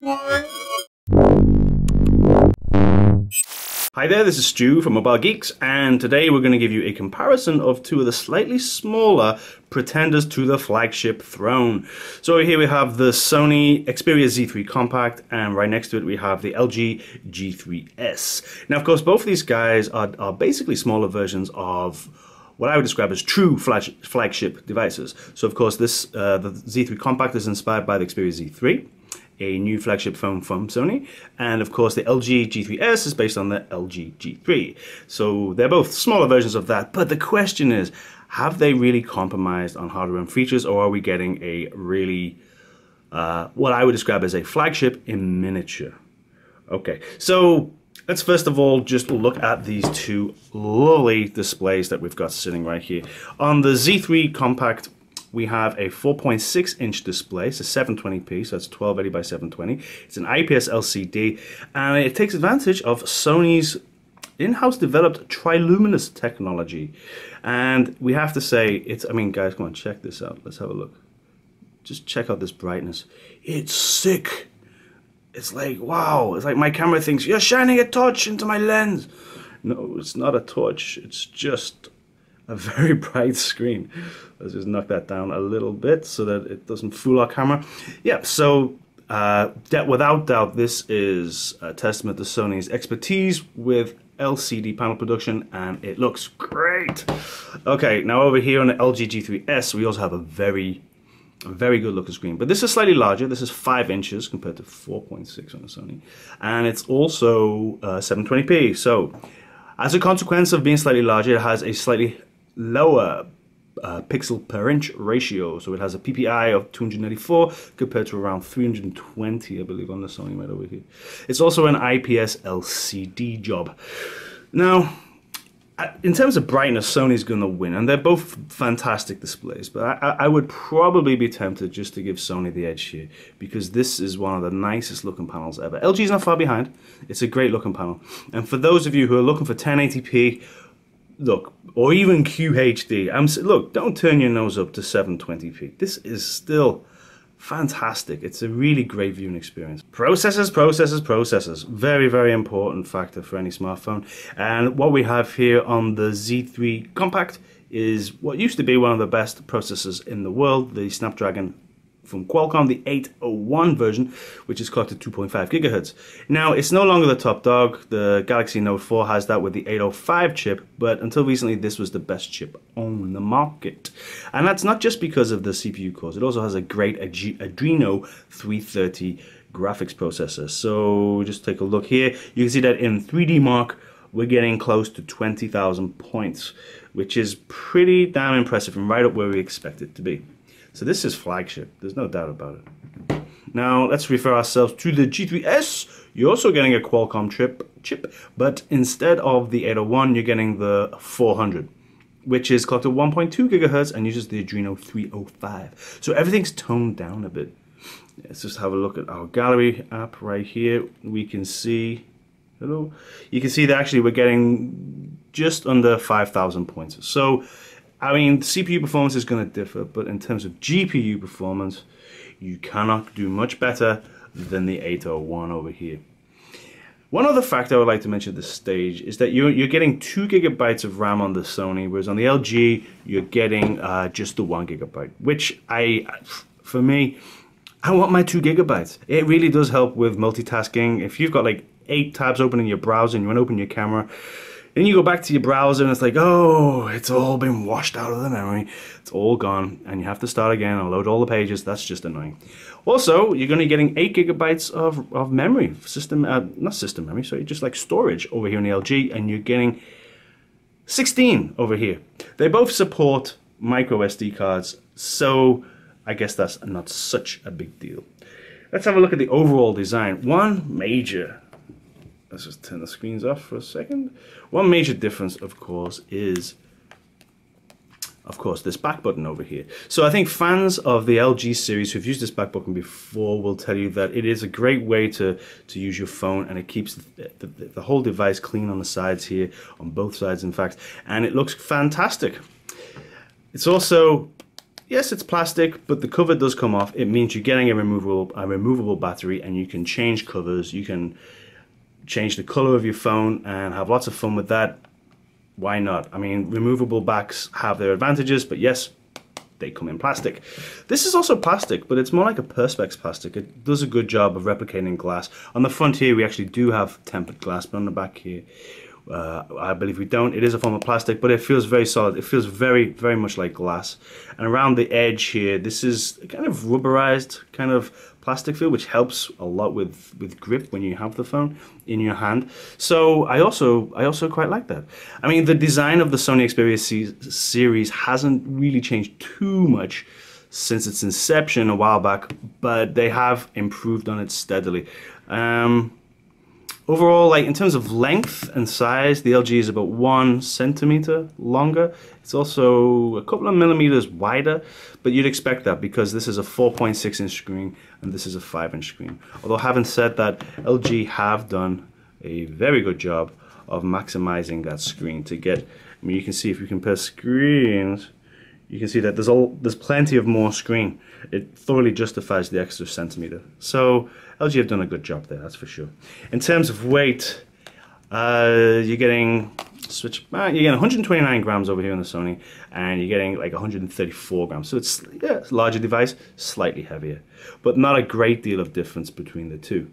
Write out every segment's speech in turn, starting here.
Hi there, this is Stu from Mobile Geeks, and today we're going to give you a comparison of two of the slightly smaller pretenders to the flagship throne. So over here we have the Sony Xperia Z3 Compact, and right next to it we have the LG G3S. Now, of course, both of these guys are basically smaller versions of what I would describe as true flagship devices. So, of course, the Z3 Compact is inspired by the Xperia Z3, a new flagship phone from Sony, and of course the LG G3S is based on the LG G3. So they're both smaller versions of that, but the question is, have they really compromised on hardware and features, or are we getting a really, what I would describe as a flagship in miniature? Okay, so let's first of all just look at these two lovely displays that we've got sitting right here. On the Z3 Compact, we have a 4.6-inch display, so 720p, so that's 1280 by 720. It's an IPS LCD, and it takes advantage of Sony's in-house developed triluminous technology. And we have to say, I mean, guys, come on, check this out. Let's have a look. Just check out this brightness. It's sick. It's like, wow. It's like my camera thinks, you're shining a torch into my lens. No, it's not a torch. It's just a very bright screen. Let's just knock that down a little bit so that it doesn't fool our camera. Yeah, so without doubt, this is a testament to Sony's expertise with LCD panel production, and it looks great. Okay, now over here on the LG G3S, we also have a very good looking screen, but this is slightly larger. This is 5 inches compared to 4.6 on the Sony, and it's also 720p. So as a consequence of being slightly larger, it has a slightly lower pixel per inch ratio. So it has a PPI of 294 compared to around 320, I believe, on the Sony right over here. It's also an IPS LCD job. Now, in terms of brightness, Sony's going to win, and they're both fantastic displays, but I would probably be tempted just to give Sony the edge here, because this is one of the nicest looking panels ever. LG's not far behind. It's a great looking panel. And for those of you who are looking for 1080p, look, or even QHD, look, don't turn your nose up to 720p. This is still fantastic. It's a really great viewing experience. Processors. Very, very important factor for any smartphone. And what we have here on the Z3 Compact is what used to be one of the best processors in the world, the Snapdragon from Qualcomm, the 801 version, which is clocked at 2.5 gigahertz. Now, it's no longer the top dog. The Galaxy Note 4 has that with the 805 chip, but until recently, this was the best chip on the market. And that's not just because of the CPU cores. It also has a great Adreno 330 graphics processor. So just take a look here. You can see that in 3D Mark, we're getting close to 20,000 points, which is pretty damn impressive and right up where we expect it to be. So this is flagship, there's no doubt about it. Now let's refer ourselves to the G3S. You're also getting a Qualcomm chip, but instead of the 801, you're getting the 400, which is clocked at 1.2 gigahertz and uses the Adreno 305. So everything's toned down a bit. Let's just have a look at our gallery app right here. We can see, hello, you can see that actually we're getting just under 5,000 points. So I mean, CPU performance is going to differ, but in terms of GPU performance, you cannot do much better than the 801 over here. One other fact I would like to mention at this stage is that you're getting 2 gigabytes of RAM on the Sony, whereas on the LG, you're getting just the 1 gigabyte, which for me, I want my 2 gigabytes. It really does help with multitasking. If you've got like 8 tabs open in your browser and you want to open your camera, then you go back to your browser and it's like, oh, it's all been washed out of the memory. It's all gone, and you have to start again and load all the pages. That's just annoying. Also, you're going to be getting 8 gigabytes of memory, not system memory, sorry, just like storage over here in the LG, and you're getting 16 over here. They both support micro SD cards, so I guess that's not such a big deal. Let's have a look at the overall design. Let's just turn the screens off for a second. One major difference, of course, is this back button over here. So I think fans of the LG series who've used this back button before will tell you that it is a great way to use your phone, and it keeps the whole device clean on the sides here, on both sides in fact, and it looks fantastic. It's also, yes, it's plastic, but the cover does come off. It means you're getting a removable battery, and you can change covers. You can change the color of your phone and have lots of fun with that. Why not? I mean, removable backs have their advantages, but yes, they come in plastic. This is also plastic, but it's more like a perspex plastic. It does a good job of replicating glass. On the front here, we actually do have tempered glass, but on the back here, I believe we don't. It is a form of plastic, but it feels very solid. It feels very, very much like glass. And around the edge here, this is kind of rubberized kind of plastic feel, which helps a lot with grip when you have the phone in your hand. So I also quite like that. I mean, the design of the Sony Xperia series hasn't really changed too much since its inception a while back, but they have improved on it steadily. Overall, like in terms of length and size, the LG is about 1 centimeter longer. It's also a couple of millimeters wider, but you'd expect that because this is a 4.6-inch screen and this is a 5-inch screen. Although having said that, LG have done a very good job of maximizing that screen to get, I mean, you can see if you compare screens, you can see that there's plenty of more screen. It thoroughly justifies the extra centimeter. So LG have done a good job there, that's for sure. In terms of weight, you're getting 129 grams over here on the Sony, and you're getting like 134 grams. So it's, yeah, it's a larger device, slightly heavier, but not a great deal of difference between the two.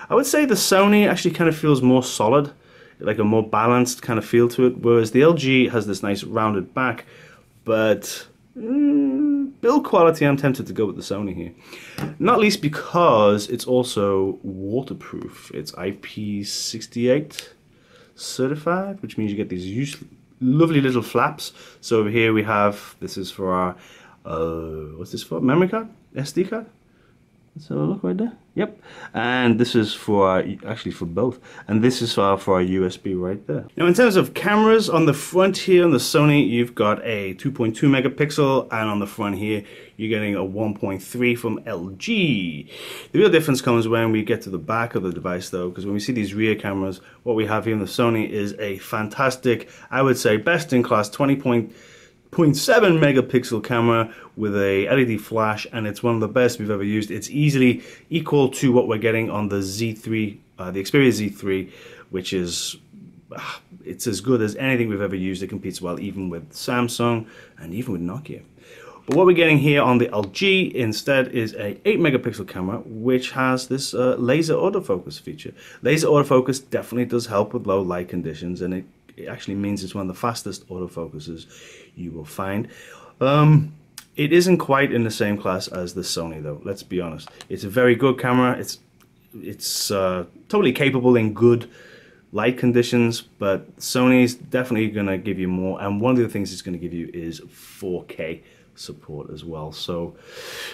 I would say the Sony actually kind of feels more solid, like a more balanced kind of feel to it, whereas the LG has this nice rounded back, but build quality, I'm tempted to go with the Sony here. Not least because it's also waterproof. It's IP68 certified, which means you get these lovely little flaps. So over here we have, this is for our, what's this for? Memory card? SD card? Let's have a look right there. Yep. And this is for, actually for both. And this is for our USB right there. Now in terms of cameras, on the front here on the Sony, you've got a 2.2 megapixel, and on the front here, you're getting a 1.3 from LG. The real difference comes when we get to the back of the device though, because when we see these rear cameras, what we have here in the Sony is a fantastic, I would say best-in-class 20.7 megapixel camera with a LED flash, and it's one of the best we've ever used. It's easily equal to what we're getting on the Z3, the Xperia Z3, which is, it's as good as anything we've ever used. It competes well even with Samsung and even with Nokia. But what we're getting here on the LG instead is a 8 megapixel camera, which has this laser autofocus feature. Laser autofocus definitely does help with low light conditions, and it actually means it's one of the fastest autofocuses you will find. It isn't quite in the same class as the Sony though, let's be honest. It's a very good camera. It's totally capable in good light conditions, but Sony's definitely going to give you more, and one of the things it's going to give you is 4K support as well. So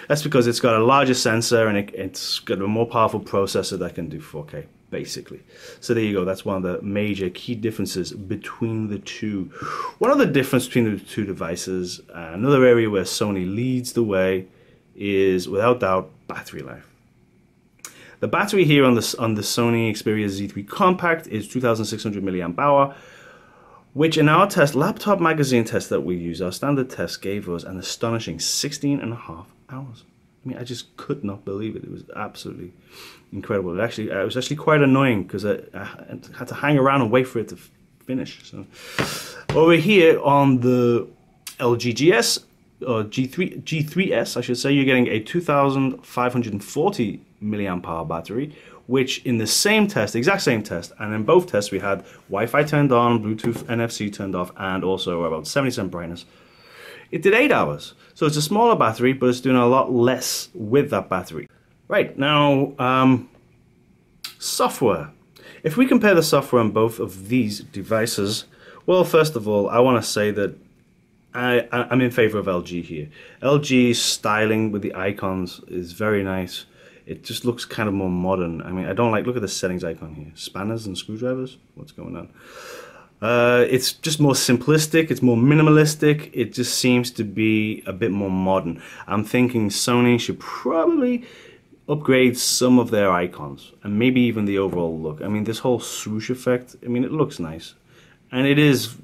that's because it's got a larger sensor and it's got a more powerful processor that can do 4K basically. So there you go, that's one of the major key differences between the two. One other difference between the two devices, another area where Sony leads the way, is without doubt battery life. The battery here on the Sony Xperia Z3 Compact is 2600 milliamp hour, which in our test, Laptop Magazine test that we use, our standard test gave us an astonishing 16.5 hours. I mean, I just could not believe it. It was absolutely incredible. It was actually quite annoying because I had to hang around and wait for it to finish. So over here on the LG GS, or G3S, I should say, you're getting a 2540 milliamp hour battery, which in the same test, exact same test, and in both tests we had Wi-Fi turned on, Bluetooth, NFC turned off, and also about 70% brightness. It did 8 hours. So it's a smaller battery, but it's doing a lot less with that battery. Right, now, software. If we compare the software on both of these devices, well, first of all, I want to say that I'm in favor of LG here. LG's styling with the icons is very nice. It just looks kind of more modern. I mean, I don't like, look at the settings icon here. Spanners and screwdrivers? What's going on? It's just more simplistic, it's more minimalistic, it just seems to be a bit more modern. I'm thinking Sony should probably upgrade some of their icons, and maybe even the overall look. I mean, this whole swoosh effect, I mean, it looks nice. and it is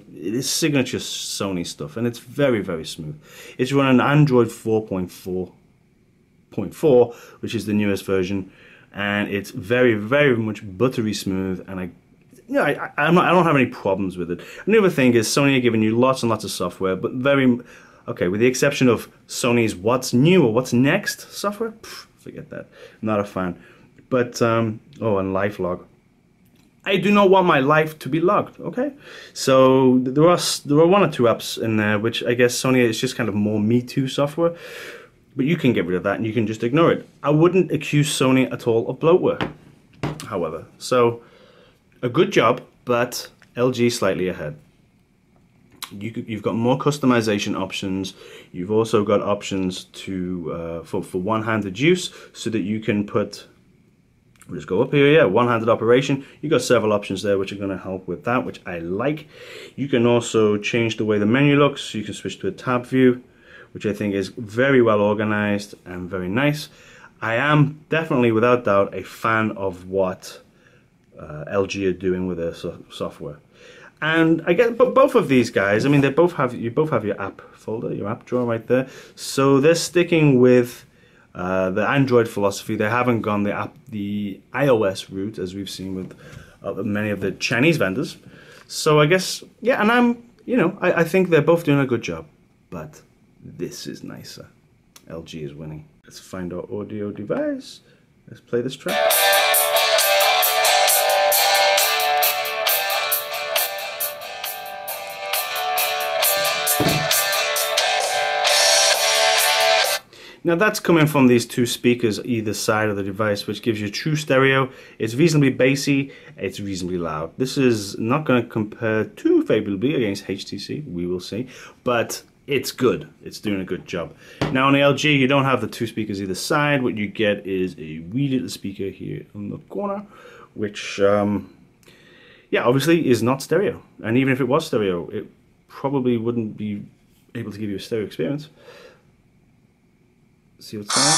signature Sony stuff, and it's very, very smooth. It's running Android 4.4, which is the newest version, and it's very, very much buttery smooth, and I don't have any problems with it. Another thing is Sony are giving you lots and lots of software, but okay, with the exception of Sony's What's New or What's Next software, forget that. Not a fan. But, and LifeLog. I do not want my life to be logged, okay? So there are one or two apps in there which I guess Sony is just kind of more Me Too software, but you can get rid of that and you can just ignore it. I wouldn't accuse Sony at all of bloatware, however. So a good job, but LG slightly ahead. You've got more customization options. You've also got options to for one-handed use, so that you can put. We'll just go up here, yeah, one-handed operation. You've got several options there which are going to help with that, which I like. You can also change the way the menu looks. You can switch to a tab view, which I think is very well organized and very nice. I am definitely, without doubt, a fan of what LG are doing with their software. And I get, but both of these guys, I mean, you both have your app folder, your app drawer right there. So they're sticking with the Android philosophy. They haven't gone the iOS route, as we've seen with many of the Chinese vendors. So I guess, yeah, and I think they're both doing a good job, but this is nicer. LG is winning. Let's find our audio device. Let's play this track. Now that's coming from these two speakers either side of the device, which gives you true stereo. It's reasonably bassy, it's reasonably loud. This is not going to compare too favorably against HTC, we will see, but it's good. It's doing a good job. Now on the LG, you don't have the two speakers either side. What you get is a wee little speaker here in the corner, which, yeah, obviously is not stereo. And even if it was stereo, it probably wouldn't be able to give you a stereo experience. See what's going on?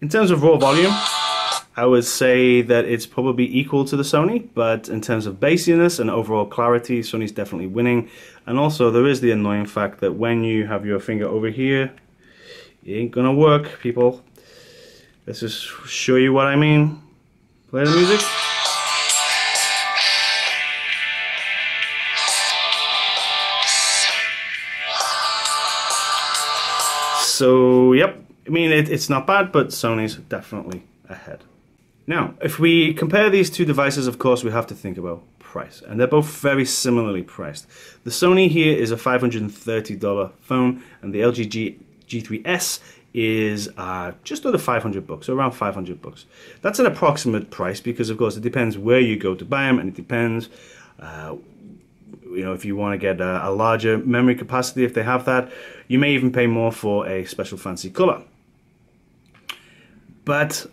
In terms of raw volume, I would say that it's probably equal to the Sony, but in terms of bassiness and overall clarity, Sony's definitely winning. And also there is the annoying fact that when you have your finger over here, it ain't gonna work, people. Let's just show you what I mean. Play the music. So, yep. I mean, it's not bad, but Sony's definitely ahead. Now, if we compare these two devices, of course, we have to think about price. And they're both very similarly priced. The Sony here is a $530 phone, and the LG G3S is just under 500 bucks, so around 500 bucks. That's an approximate price because, of course, it depends where you go to buy them, and it depends, if you want to get a larger memory capacity, if they have that, you may even pay more for a special fancy color. But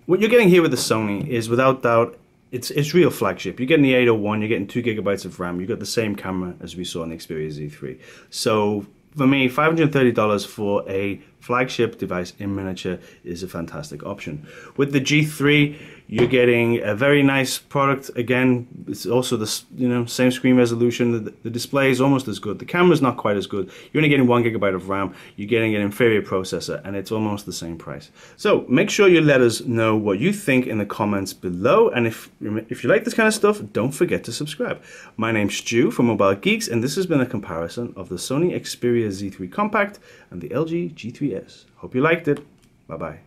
what you're getting here with the Sony is, without doubt, it's real flagship. You're getting the 801, you're getting 2 gigabytes of RAM, you've got the same camera as we saw in the Xperia Z3. So for me, $530 for a flagship device in miniature is a fantastic option. With the G3, you're getting a very nice product. Again, it's also the same screen resolution. The display is almost as good. The camera's not quite as good. You're only getting 1 gigabyte of RAM. You're getting an inferior processor, and it's almost the same price. So make sure you let us know what you think in the comments below. And if you like this kind of stuff, don't forget to subscribe. My name's Stu from Mobile Geeks, and this has been a comparison of the Sony Xperia Z3 Compact and the LG G3S. Hope you liked it. Bye-bye.